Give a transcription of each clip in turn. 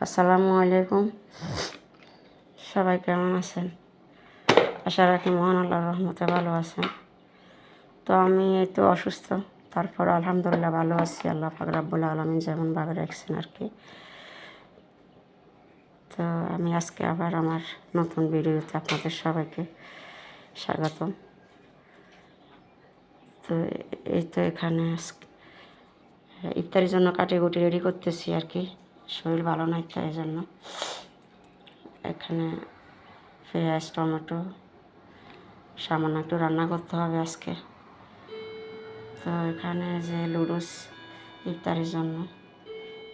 আসসালামু আলাইকুম। সবাই কেমন আছেন? আশা রাখি মহান আল্লাহর রহমতে ভালো আছেন। তো আমি এই তো অসুস্থ, তারপর আলহামদুলিল্লাহ ভালো আছি। আল্লাহ পাক রাব্বুল আলামিন যেমনভাবে রাখছেন আর কি। তো আমি আজকে আবার আমার নতুন ভিডিওতে আপনাদের সবাইকে স্বাগতম। তো এই তো এখানে ইফতারির জন্য কাটিকুটি রেডি করতেছি আর কি। শরীর ভালো নাই তাই এই জন্য। এখানে পেঁয়াজ, টমেটো সামান্য একটু রান্না করতে হবে আজকে। তো এখানে যে লুডুস ইফতারির জন্য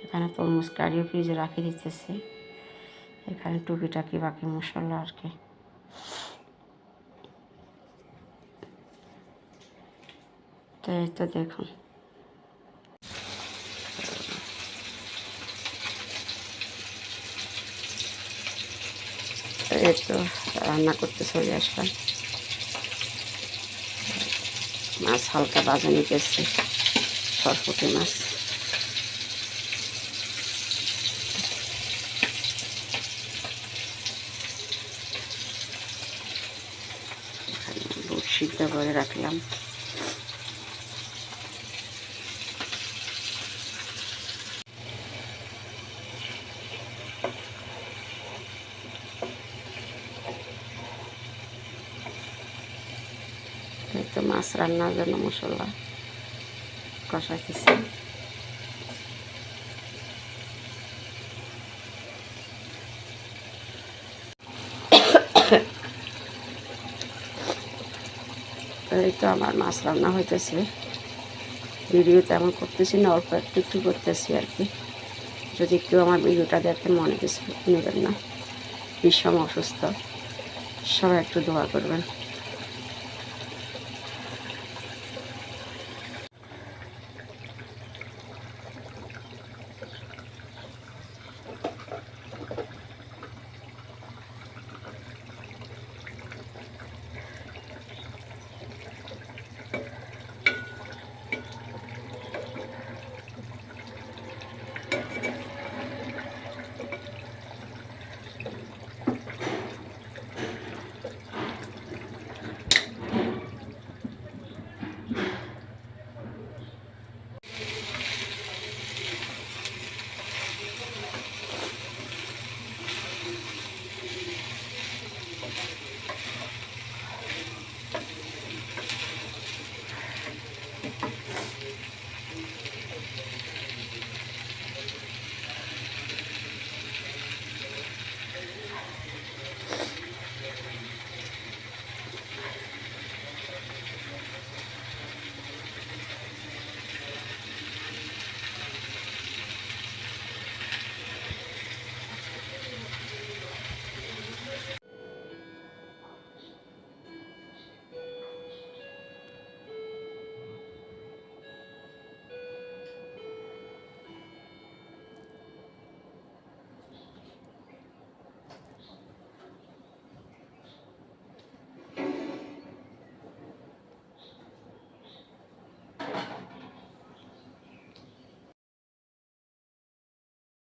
এখানে তরমুজ কাটিয়ে ফ্রিজে রাখি দিতেছি। এখানে টুকিটাকি বাকি মশলা আর কি। তো এই তো দেখুন, এই তো রান্না করতে চলে আসলাম। মাছ হালকা ভাজা নিতেছি, সরপুঁটি মাছ। বুট সিদ্ধ করে রাখলাম। এই তো মাছ রান্নার জন্য মশলা কষাইতেছি। এই তো আমার মাছ রান্না হইতেছে। ভিডিও তেমন করতেছি না, অল্প একটু একটু করতেছি আর কি। যদি একটু আমার ভিডিওটা দেখেন মনে কিছু নেবেন না। ভীষণ অসুস্থ, সবাই একটু দোয়া করবেন।